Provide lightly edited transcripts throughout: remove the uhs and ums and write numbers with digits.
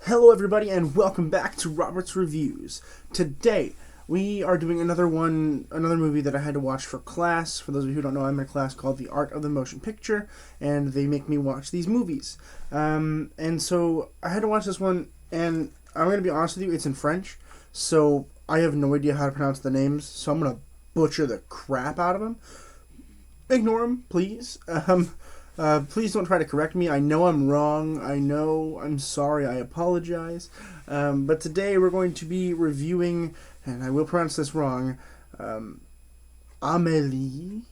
Hello everybody and welcome back to Robert's Reviews. Today we are doing another movie that I had to watch for class. For those of you who don't know, I'm in a class called The Art of the Motion Picture, and they make me watch these movies. And so I had to watch this one, and I'm going to be honest with you, it's in French, so I have no idea how to pronounce the names, so I'm going to butcher the crap out of them. Ignore them, please. Please don't try to correct me. I know I'm wrong. I'm sorry. I apologize. But today we're going to be reviewing, and I will pronounce this wrong, Amélie.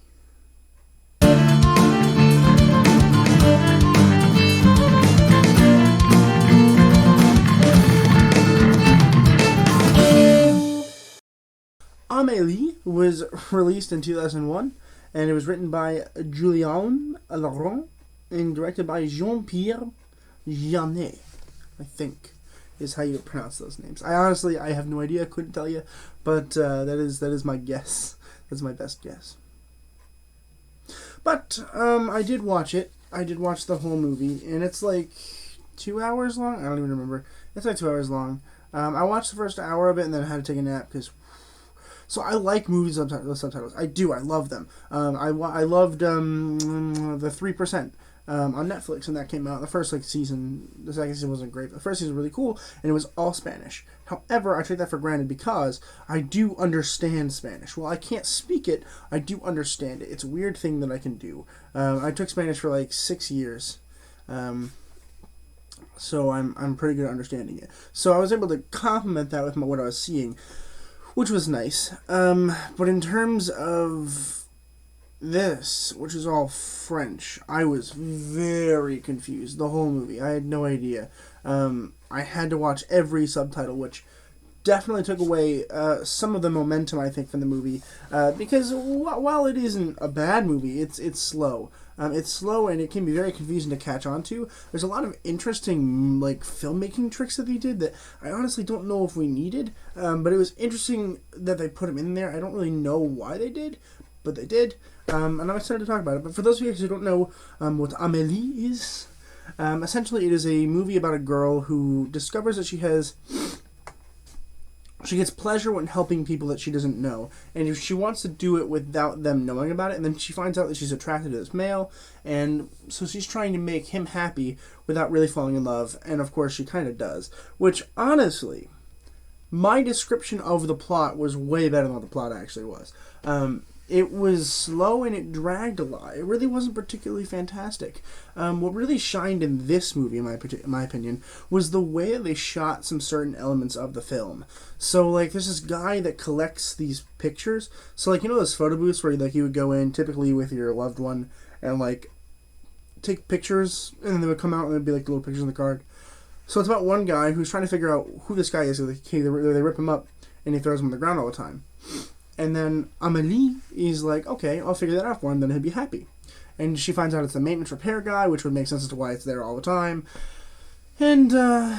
Amélie was released in 2001. And it was written by Julien Laurent and directed by Jean-Pierre Jeunet, I think, is how you pronounce those names. I have no idea. I couldn't tell you, but that is my guess. That's my best guess. But I did watch it. I did watch the whole movie, and it's like 2 hours long. I don't even remember. It's like 2 hours long. I watched the first hour of it, and then I had to take a nap because. So I like movies with subtitles. I do. I love them. I loved the 3% on Netflix, and that came out. The first season, the second season wasn't great. But the first season was really cool, and it was all Spanish. However, I take that for granted because I do understand Spanish. While I can't speak it, I do understand it. It's a weird thing that I can do. I took Spanish for like 6 years. So I'm pretty good at understanding it. So I was able to complement that with what I was seeing, which was nice. But in terms of this, which is all French, I was very confused the whole movie. I had no idea. I had to watch every subtitle, which definitely took away some of the momentum, I think, from the movie. Because while it isn't a bad movie, it's slow. It's slow, and it can be very confusing to catch on to. There's a lot of interesting filmmaking tricks that they did that I honestly don't know if we needed, but it was interesting that they put them in there. I don't really know why they did, but they did, and I'm excited to talk about it. But for those of you who don't know what Amélie is, essentially it is a movie about a girl who discovers that she gets pleasure when helping people that she doesn't know, and if she wants to do it without them knowing about it, and then she finds out that she's attracted to this male, and so she's trying to make him happy without really falling in love, and of course she kind of does, which honestly, my description of the plot was way better than what the plot actually was. It was slow and it dragged a lot. It really wasn't particularly fantastic. What really shined in this movie, in my opinion, was the way they shot some certain elements of the film. So, there's this guy that collects these pictures. So, those photo booths where, you would go in, typically with your loved one, and, take pictures, and then they would come out and there'd be, little pictures on the card. So, it's about one guy who's trying to figure out who this guy is. So they rip him up, and he throws him on the ground all the time. And then Amélie is like, okay, I'll figure that out for him, then he'll be happy. And she finds out it's a maintenance repair guy, which would make sense as to why it's there all the time. And the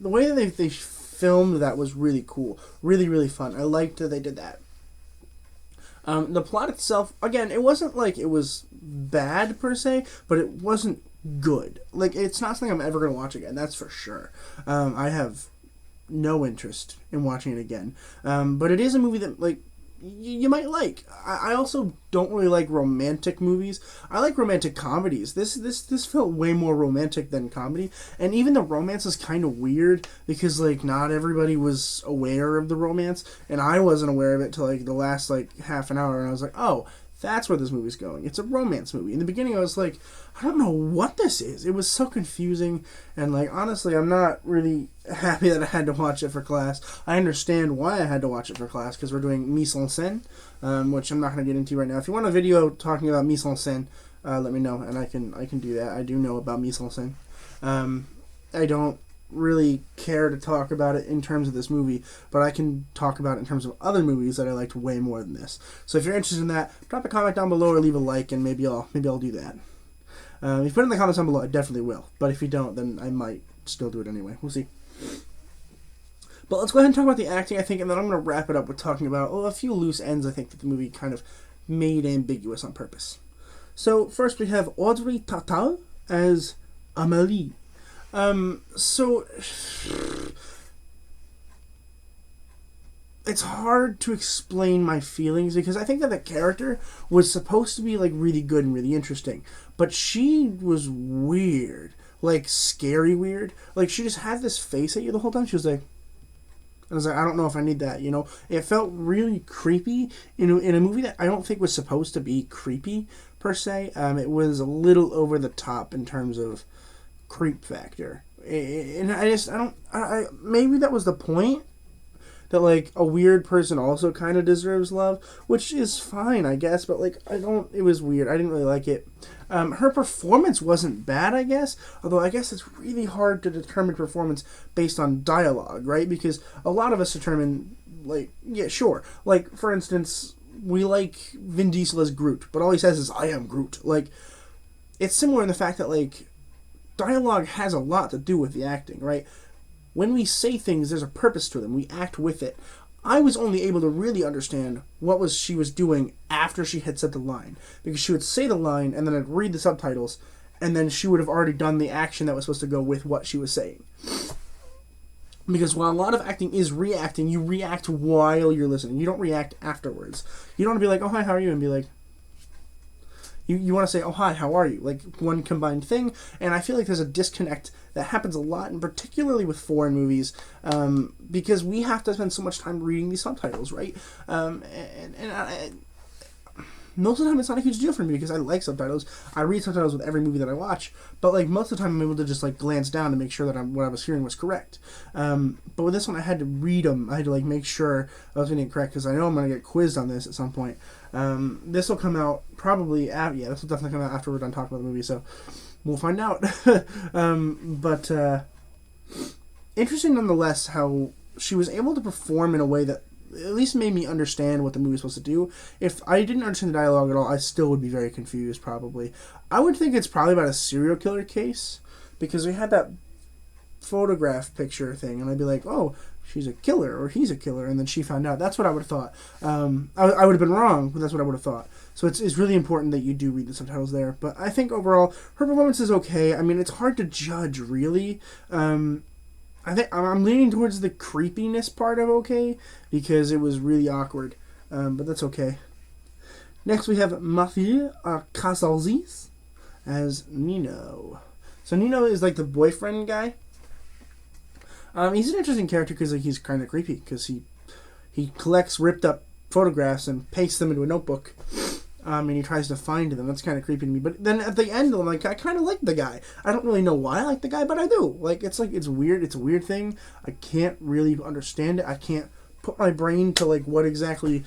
way that they filmed that was really cool. Really, really fun. I liked that they did that. The plot itself, again, it wasn't it was bad per se, but it wasn't good. It's not something I'm ever going to watch again, that's for sure. I have no interest in watching it again. But it is a movie that, you might like. I also don't really like romantic movies. I like romantic comedies. This felt way more romantic than comedy. And even the romance is kind of weird because, not everybody was aware of the romance. And I wasn't aware of it till, the last, half an hour. And I was like, oh, that's where this movie's going. It's a romance movie. In the beginning, I was like, I don't know what this is. It was so confusing. And, honestly, I'm not really happy that I had to watch it for class. I understand why I had to watch it for class, because we're doing mise en scène, which I'm not going to get into right now. If you want a video talking about mise en scène, let me know, and I can do that. I do know about mise en scène. I don't really care to talk about it in terms of this movie, but I can talk about it in terms of other movies that I liked way more than this. So if you're interested in that, drop a comment down below or leave a like, and maybe I'll do that. If you put it in the comments down below, I definitely will. But if you don't, then I might still do it anyway. We'll see. But let's go ahead and talk about the acting, I think, and then I'm going to wrap it up with talking about a few loose ends I think that the movie kind of made ambiguous on purpose. So first we have Audrey Tatau as Amélie. So it's hard to explain my feelings because I think that the character was supposed to be like really good and really interesting, but she was weird, like scary weird. Like she just had this face at you the whole time. She was like, I was like, I don't know if I need that, you know? It felt really creepy in a movie that I don't think was supposed to be creepy, per se. It was a little over the top in terms of creep factor. And maybe that was the point, that, like, a weird person also kind of deserves love, which is fine, I guess, but, like, it was weird. I didn't really like it. Her performance wasn't bad, I guess, although I guess it's really hard to determine performance based on dialogue, right? Because a lot of us determine, like, yeah, sure. Like, for instance, we like Vin Diesel as Groot, but all he says is, I am Groot. Like, it's similar in the fact that, like, dialogue has a lot to do with the acting, right? When we say things, there's a purpose to them. We act with it. I was only able to really understand what she was doing after she had said the line. Because she would say the line, and then I'd read the subtitles, and then she would have already done the action that was supposed to go with what she was saying. Because while a lot of acting is reacting, you react while you're listening. You don't react afterwards. You don't want to be like, oh, hi, how are you? And be like, you want to say, oh, hi, how are you? Like, one combined thing. And I feel like there's a disconnect that happens a lot, and particularly with foreign movies, because we have to spend so much time reading these subtitles, right? Most of the time it's not a huge deal for me because I like subtitles. I read subtitles with every movie that I watch, but like most of the time I'm able to just like glance down to make sure that what I was hearing was correct. But with this one I had to read them. I had to like make sure I was getting it correct because I know I'm going to get quizzed on this at some point. This will come out probably this will definitely come out after we're done talking about the movie, so we'll find out. But interesting nonetheless how she was able to perform in a way that at least made me understand what the movie was supposed to do. If I didn't understand the dialogue at all, I still would be very confused, probably. I would think it's probably about a serial killer case, because we had that photograph picture thing, and I'd be like, oh, she's a killer, or he's a killer, and then she found out. That's what I would have thought. I would have been wrong, but that's what I would have thought. So it's really important that you do read the subtitles there. But I think overall, her performance is okay. I mean, it's hard to judge, really. I think I'm leaning towards the creepiness part of okay, because it was really awkward, but that's okay. Next we have Mathieu Casalzis as Nino. So Nino is like the boyfriend guy. He's an interesting character because like, he's kind of creepy because he collects ripped up photographs and pastes them into a notebook. And he tries to find them. That's kind of creepy to me. But then at the end, I'm like, I kind of like the guy. I don't really know why I like the guy, but I do. Like, it's weird. It's a weird thing. I can't really understand it. I can't put my brain to, like, what exactly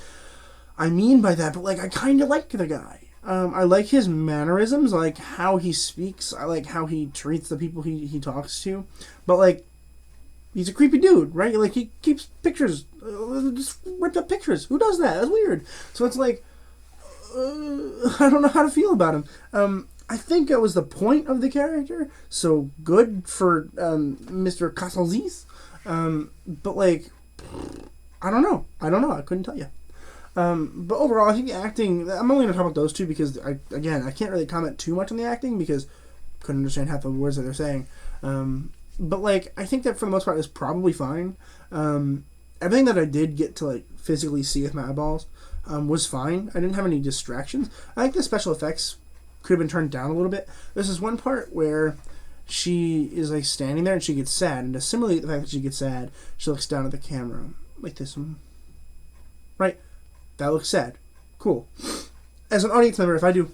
I mean by that. But, like, I kind of like the guy. I like his mannerisms. I like how he speaks. I like how he treats the people he talks to. But, like, he's a creepy dude, right? Like, he keeps pictures. Just ripped up pictures. Who does that? That's weird. So it's like, I don't know how to feel about him. I think that was the point of the character, so good for Mr. Casalzis. But like, I don't know. I couldn't tell you. But overall, I think the acting. I'm only going to talk about those two because I can't really comment too much on the acting because I couldn't understand half the words that they're saying. But like, I think that for the most part is probably fine. Everything that I did get to like physically see with my eyeballs was fine. I didn't have any distractions. I think the special effects could have been turned down a little bit. There's this one part where she is like standing there and she gets sad, and to simulate the fact that she gets sad, she looks down at the camera like this. Right? That looks sad. Cool. As an audience member, if I do,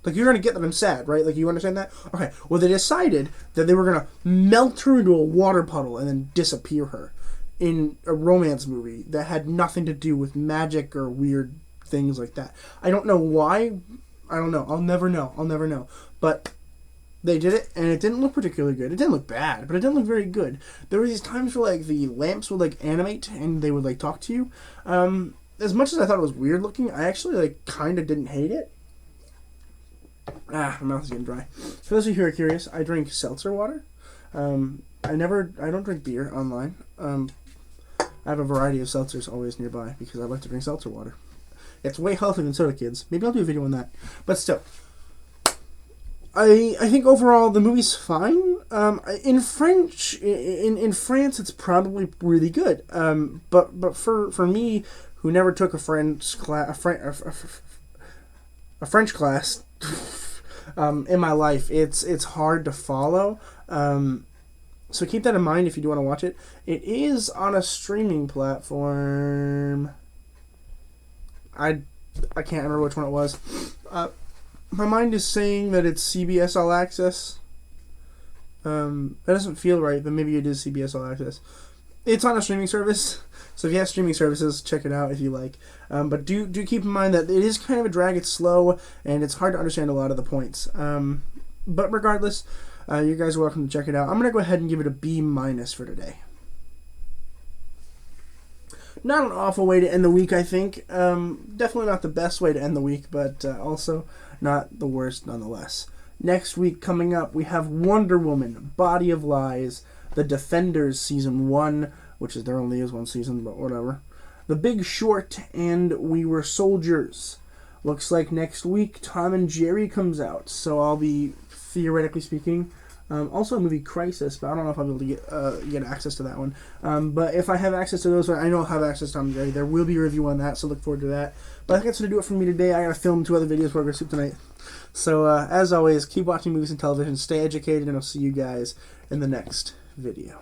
like, you're gonna get that I'm sad, right? Like, you understand that? Okay. Well, they decided that they were gonna melt her into a water puddle and then disappear her in a romance movie that had nothing to do with magic or weird things like that. I don't know why. I don't know. I'll never know. But they did it, and it didn't look particularly good. It didn't look bad, but it didn't look very good. There were these times where, like, the lamps would, like, animate, and they would, like, talk to you. As much as I thought it was weird looking, I actually, like, kind of didn't hate it. My mouth is getting dry. For those of you who are curious, I drink seltzer water. I don't drink beer online. I have a variety of seltzers always nearby because I like to drink seltzer water. It's way healthier than soda, kids. Maybe I'll do a video on that. But still, I think overall the movie's fine. In French, in France, it's probably really good. But for me, who never took a French class, a French class, in my life, it's hard to follow. So keep that in mind if you do want to watch it. It is on a streaming platform. I can't remember which one it was. My mind is saying that it's CBS All Access. That doesn't feel right, but maybe it is CBS All Access. It's on a streaming service, so if you have streaming services, check it out if you like. But do keep in mind that it is kind of a drag. It's slow, and it's hard to understand a lot of the points. But regardless, you guys are welcome to check it out. I'm going to go ahead and give it a B- for today. Not an awful way to end the week, I think. Definitely not the best way to end the week, but also not the worst nonetheless. Next week coming up, we have Wonder Woman, Body of Lies, The Defenders Season 1, which is there only is one season, but whatever. The Big Short, and We Were Soldiers. Looks like next week Tom and Jerry comes out, so I'll be, theoretically speaking, also a movie Crisis, but I don't know if I'll be able to get access to that one. But if I have access to those, I know I'll have access to Tom and Jerry. There will be a review on that, so look forward to that. But I think that's going to do it for me today. I got to film 2 other videos for Burger Soup tonight. So, as always, keep watching movies and television, stay educated, and I'll see you guys in the next video.